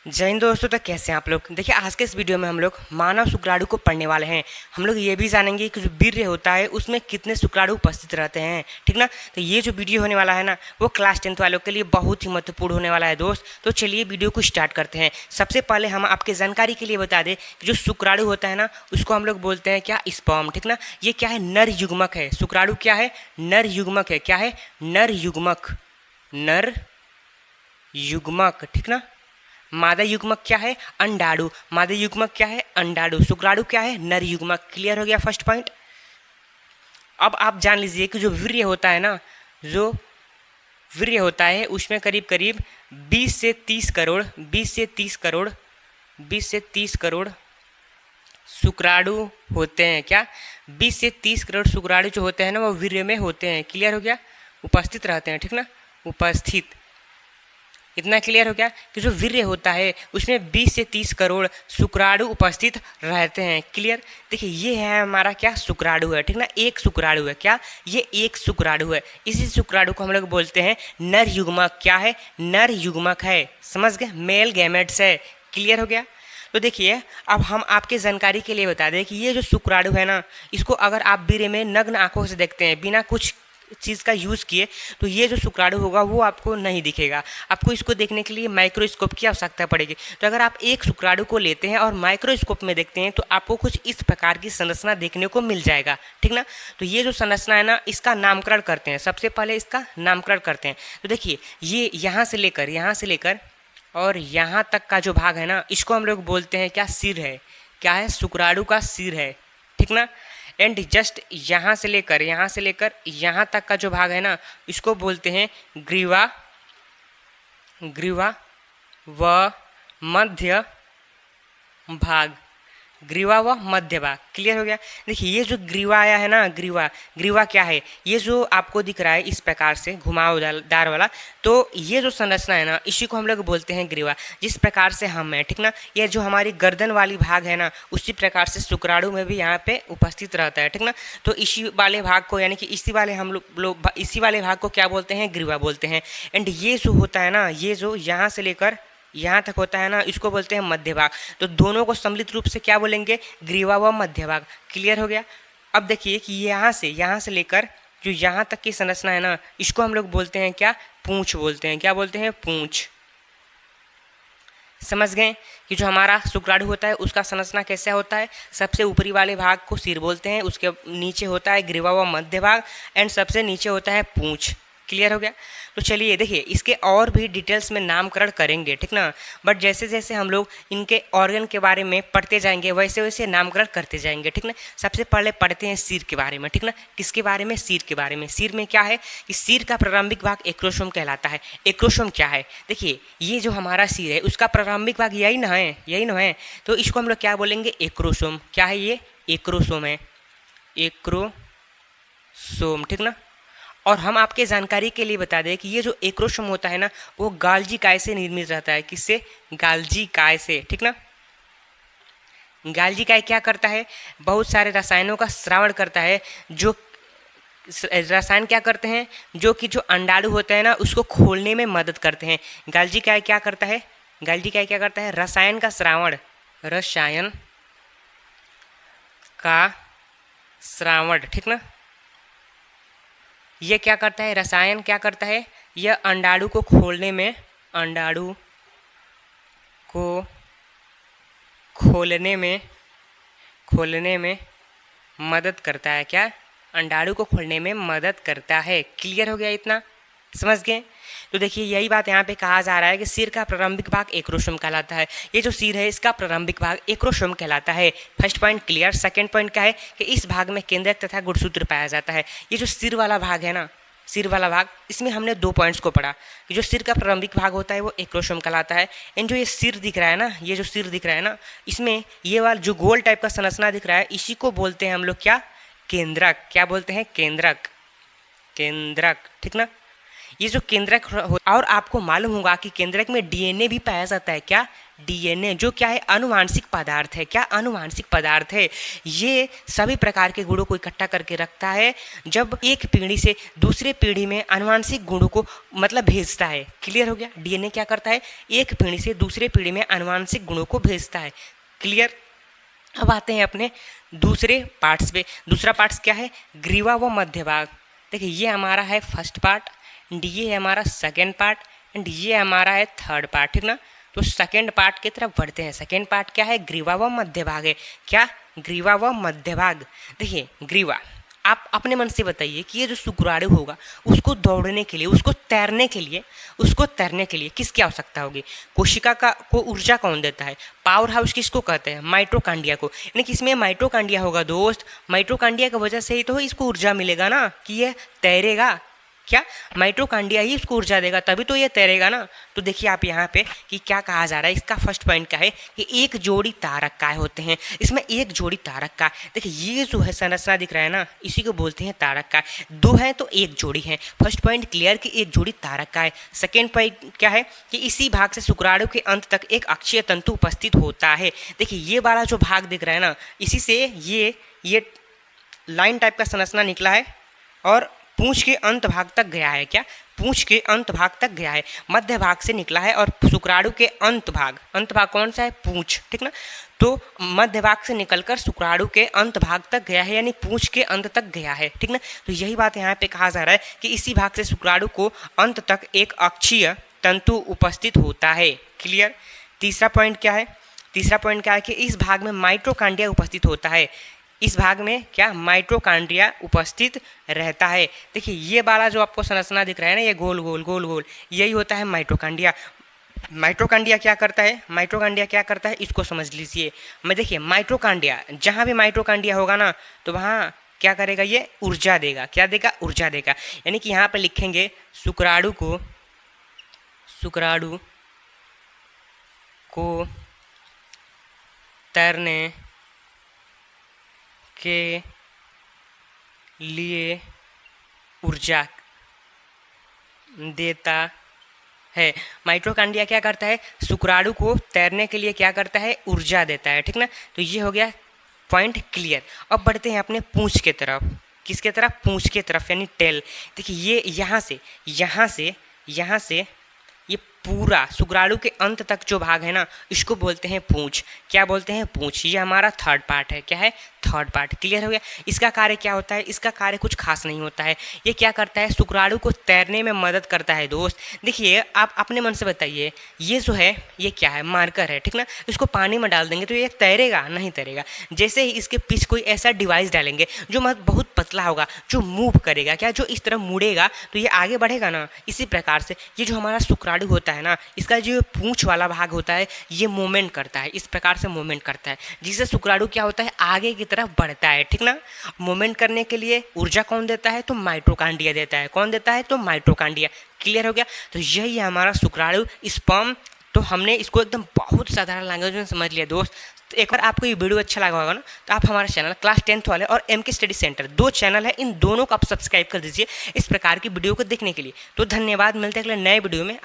जय हिंद दोस्तों। तो कैसे हैं आप लोग। देखिए आज के इस वीडियो में हम लोग मानव शुक्राणु को पढ़ने वाले हैं। हम लोग ये भी जानेंगे कि जो वीर्य होता है उसमें कितने शुक्राणु उपस्थित रहते हैं, ठीक ना। तो ये जो वीडियो होने वाला है ना वो क्लास 10th वालों के लिए बहुत ही महत्वपूर्ण होने वाला है दोस्त। तो चलिए वीडियो को स्टार्ट करते हैं। सबसे पहले हम आपके जानकारी के लिए बता दें कि जो शुक्राणु होता है ना उसको हम लोग बोलते हैं क्या, स्पर्म, ठीक ना। ये क्या है, नर युग्मक है। शुक्राणु क्या है, नर युग्मक है। क्या है, नर युग्मक, नर युग्मक, ठीक ना। मादा युग्मक क्या है, अंडाणु। मादा युग्मक क्या है, अंडाणु। शुक्राणु क्या है, नर युग्मक। क्लियर हो गया फर्स्ट पॉइंट। अब आप जान लीजिए कि जो वीर्य होता है ना, जो वीर्य होता है उसमें करीब करीब 20 से 30 करोड़ 20 से 30 करोड़ 20 से 30 करोड़ शुक्राणु होते हैं। क्या, 20 से 30 करोड़ शुक्राणु जो होते हैं ना वो वीर्य में होते हैं। क्लियर हो गया, उपस्थित रहते हैं, ठीक ना, उपस्थित। इतना क्लियर हो गया कि जो वीर्य होता है उसमें 20 से 30 करोड़ शुक्राणु उपस्थित रहते हैं। क्लियर। देखिए ये है हमारा क्या, शुक्राणु है, ठीक ना। एक शुक्राणु है। क्या, ये एक शुक्राणु है। इसी शुक्राणु को हम लोग बोलते हैं नर युग्मक। क्या है, नर युग्मक है। समझ गए, मेल गैमेट्स है। क्लियर हो गया। तो देखिए अब हम आपके जानकारी के लिए बता दें कि ये जो शुक्राणु है ना इसको अगर आप वीर्य में नग्न आंखों से देखते हैं बिना कुछ चीज़ का यूज़ किए तो ये जो शुक्राणु होगा वो आपको नहीं दिखेगा। आपको इसको देखने के लिए माइक्रोस्कोप की आवश्यकता पड़ेगी। तो अगर आप एक शुक्राणु को लेते हैं और माइक्रोस्कोप में देखते हैं तो आपको कुछ इस प्रकार की संरचना देखने को मिल जाएगा, ठीक ना। तो ये जो संरचना है ना इसका नामकरण करते हैं। सबसे पहले इसका नामकरण करते हैं। तो देखिए ये यहाँ से लेकर और यहाँ तक का जो भाग है ना इसको हम लोग बोलते हैं क्या, सिर है। क्या है, शुक्राणु का सिर है, ठीक ना। एंड जस्ट यहाँ से लेकर यहाँ तक का जो भाग है ना इसको बोलते हैं ग्रीवा, ग्रीवा व मध्य भाग, ग्रीवा व मध्य भाग। क्लियर हो गया। देखिए ये जो ग्रीवा आया है ना, ग्रीवा क्या है, ये जो आपको दिख रहा है इस प्रकार से घुमावदार वाला, तो ये जो संरचना है ना इसी को हम लोग बोलते हैं ग्रीवा। जिस प्रकार से हम हैं, ठीक ना, ये जो हमारी गर्दन वाली भाग है ना उसी प्रकार से शुक्राणु में भी यहाँ पे उपस्थित रहता है, ठीक ना। तो इसी वाले भाग को यानी कि इसी वाले हम लोग इसी वाले भाग को क्या बोलते हैं, ग्रीवा बोलते हैं। एंड ये जो होता है ना, ये जो यहाँ से लेकर यहाँ तक होता है ना इसको बोलते हैं मध्य भाग। तो दोनों को सम्मिलित रूप से क्या बोलेंगे, ग्रीवा व मध्य भाग। क्लियर हो गया। अब देखिए कि यहाँ से लेकर जो यहाँ तक की संरचना है ना इसको हम लोग बोलते हैं क्या, पूंछ बोलते हैं। क्या बोलते हैं, पूंछ। समझ गए कि जो हमारा शुक्राणु होता है उसका संरचना कैसा होता है। सबसे ऊपरी वाले भाग को सिर बोलते हैं, उसके नीचे होता है ग्रीवा व मध्य भाग एंड सबसे नीचे होता है पूंछ। क्लियर हो गया। तो चलिए देखिए इसके और भी डिटेल्स में नामकरण करेंगे, ठीक ना। बट जैसे जैसे हम लोग इनके ऑर्गन के बारे में पढ़ते जाएंगे वैसे वैसे नामकरण करते जाएंगे, ठीक ना। सबसे पहले पढ़ते हैं सिर के बारे में, ठीक ना। किसके बारे में, सिर के बारे में। सिर में क्या है कि सिर का प्रारंभिक भाग एक्रोसोम कहलाता है। एक्रोसोम क्या है, देखिए ये जो हमारा सिर है उसका प्रारंभिक भाग यही ना है, यही ना है। तो इसको हम लोग क्या बोलेंगे, एक्रोसोम। क्या है ये, एक्रोसोम है, एक्रोसोम, ठीक ना। और हम आपके जानकारी के लिए बता दें कि ये जो एक्रोसोम होता है ना वो गाल्जी काय से निर्मित रहता है। किससे, गाल्जी काय से, ठीक ना। गाल्जी काय क्या करता है, बहुत सारे रसायनों का स्रावण करता है। जो रसायन क्या करते हैं, जो कि जो अंडाणु होता है ना उसको खोलने में मदद करते हैं। गाल्जी काय क्या करता है, गाल्जी काय क्या करता है, रसायन का स्रावण, रसायन का स्रावण, ठीक ना। ये क्या करता है, रसायन क्या करता है, यह अंडाणु को खोलने में, अंडाणु को खोलने में मदद करता है। क्या, अंडाणु को खोलने में मदद करता है। क्लियर हो गया, इतना समझ गए। तो देखिए यही बात यहाँ पे कहा जा रहा है कि सिर का प्रारंभिक भाग एक्रोसोम कहलाता है। ये जो सिर है इसका प्रारंभिक भाग एक्रोसोम कहलाता है। First point clear. Second point क्या है कि इस भाग में केंद्रक तथा गुणसूत्र पाया जाता है। ये जो सिर वाला भाग है ना, सिर वाला भाग, इसमें हमने 2 पॉइंट्स को पढ़ा कि जो सिर का प्रारंभिक भाग होता है वो एक्रोसोम कहलाता है। एंड जो ये सिर दिख रहा है ना, ये जो सिर दिख रहा है ना इसमें ये वाला जो गोल टाइप का संरचना दिख रहा है इसी को बोलते हैं हम लोग क्या, केंद्रक। क्या बोलते हैं, केंद्रक, केंद्रक, ठीक ना। ये जो केंद्रक और आपको मालूम होगा कि केंद्रक में डीएनए भी पाया जाता है। क्या? डीएनए, जो क्या है? अनुवांशिक पदार्थ है। क्या? अनुवांशिक पदार्थ है। ये सभी प्रकार के गुणों को इकट्ठा करके रखता है, जब एक पीढ़ी से दूसरे पीढ़ी में अनुवांशिक गुणों को मतलब भेजता है। क्लियर हो गया? डीएनए क्या करता है? एक पीढ़ी से दूसरे पीढ़ी में अनुवांशिक गुणों को भेजता है। क्लियर? अब आते हैं अपने दूसरे पार्ट्स पे। दूसरा पार्ट्स क्या है? ग्रीवा व मध्य भाग। देखिए, ये हमारा है फर्स्ट पार्ट एंड ये है हमारा सेकेंड पार्ट एंड ये हमारा है थर्ड पार्ट, ठीक ना। तो सेकेंड पार्ट की तरफ बढ़ते हैं। सेकेंड पार्ट क्या है? ग्रीवा व मध्य भाग है। क्या? ग्रीवा व मध्य भाग। देखिए, ग्रीवा, आप अपने मन से बताइए कि ये जो शुक्राणु होगा उसको दौड़ने के लिए, उसको तैरने के लिए किसकी आवश्यकता होगी? कोशिका को ऊर्जा कौन देता है? पावर हाउस किसको कहते हैं? माइटोकांड्रिया को। यानी कि इसमें माइटोकांड्रिया होगा दोस्त। माइटोकांड्रिया की वजह से ही तो इसको ऊर्जा मिलेगा ना कि ये तैरेगा। क्या? माइटोकांड्रिया ही उसको ऊर्जा देगा, तभी तो ये तैरेगा ना। तो देखिए आप यहाँ पे कि क्या कहा जा रहा है। इसका फर्स्ट पॉइंट क्या है कि एक जोड़ी तारक काय होते हैं। इसमें एक जोड़ी तारक काय। देखिए, ये जो है संरचना दिख रहा है ना, इसी को बोलते हैं तारक काय। दो हैं तो एक जोड़ी है। फर्स्ट पॉइंट क्लियर कि एक जोड़ी तारक काय। सेकेंड पॉइंट क्या है कि इसी भाग से शुक्राणु के अंत तक एक अक्षीय तंतु उपस्थित होता है। देखिए, ये वाला जो भाग दिख रहा है ना, इसी से ये लाइन टाइप का संरचना निकला है और पूंछ के अंत भाग तक गया है। क्या? पूंछ के अंत भाग तक गया है, मध्य भाग से निकला है और शुक्राणु के अंत भाग कौन सा है? पूंछ, ठीक ना। तो मध्य भाग से निकलकर शुक्राणु के अंत भाग तक गया है, यानी पूंछ के अंत तक गया है, ठीक ना। तो यही बात यहाँ पे कहा जा रहा है कि इसी भाग से शुक्राणु को अंत तक एक अक्षीय तंतु उपस्थित होता है। क्लियर? तीसरा पॉइंट क्या है? तीसरा पॉइंट क्या है कि इस भाग में माइटोकांड्रिया उपस्थित होता है। इस भाग में क्या? माइटोकांड्रिया उपस्थित रहता है। देखिए, ये वाला जो आपको संरचना दिख रहा है ना, ये गोल गोल गोल गोल, यही होता है माइटोकांड्रिया। माइटोकांड्रिया क्या करता है? माइटोकांड्रिया क्या करता है इसको समझ लीजिए। मैं देखिए, माइटोकांड्रिया, जहाँ भी माइटोकांड्रिया होगा ना तो वहाँ क्या करेगा? ये ऊर्जा देगा। क्या देगा? ऊर्जा देगा। यानी कि यहाँ पर लिखेंगे शुक्राणु को तैरने के लिए ऊर्जा देता है। माइटोकांड्रिया क्या करता है? शुक्राणु को तैरने के लिए क्या करता है? ऊर्जा देता है, ठीक ना। तो ये हो गया पॉइंट क्लियर। अब बढ़ते हैं अपने पूंछ के तरफ। किसके तरफ? पूंछ के तरफ, यानी टेल। देखिए, ये यहाँ से ये पूरा शुक्राणु के अंत तक जो भाग है ना, इसको बोलते हैं पूंछ। क्या बोलते हैं? पूंछ। ये हमारा थर्ड पार्ट है। क्या है? Third part. क्लियर हो गया? इसका कार्य क्या होता है? इसका कार्य कुछ खास नहीं होता है। ये क्या करता है? शुक्राणु को तैरने में मदद करता है दोस्त। देखिए, आप अपने मन से बताइए, ये जो है ये क्या है? मार्कर है, ठीक ना। इसको पानी में डाल देंगे तो ये तैरेगा? नहीं तैरेगा। जैसे ही इसके पीछे कोई ऐसा डिवाइस डालेंगे जो बहुत पतला होगा, जो मूव करेगा, क्या, जो इस तरह मुड़ेगा, तो ये आगे बढ़ेगा ना। इसी प्रकार से ये जो हमारा शुक्राणु होता है ना, इसका जो पूंछ वाला भाग होता है, ये मूवमेंट करता है, इस प्रकार से मूवमेंट करता है, जिससे शुक्राणु क्या होता है? आगे की तरफ बढ़ता है, ठीक ना। मूवमेंट करने के लिए ऊर्जा कौन देता है? तो माइटोकांड्रिया देता है। कौन देता है? तो माइटोकांड्रिया। क्लियर हो गया? तो यही है हमारा शुक्राणु, स्पर्म। तो हमने इसको एकदम बहुत साधारण लैंग्वेज में समझ लिया दोस्त। तो एक बार आपको ये वीडियो अच्छा लगा होगा ना, तो आप हमारे चैनल क्लास 10th वाले और MK स्टडी सेंटर, 2 चैनल है, इन दोनों को आप सब्सक्राइब कर दीजिए इस प्रकार की वीडियो को देखने के लिए। तो धन्यवाद, मिलते हैं अगले नए वीडियो में।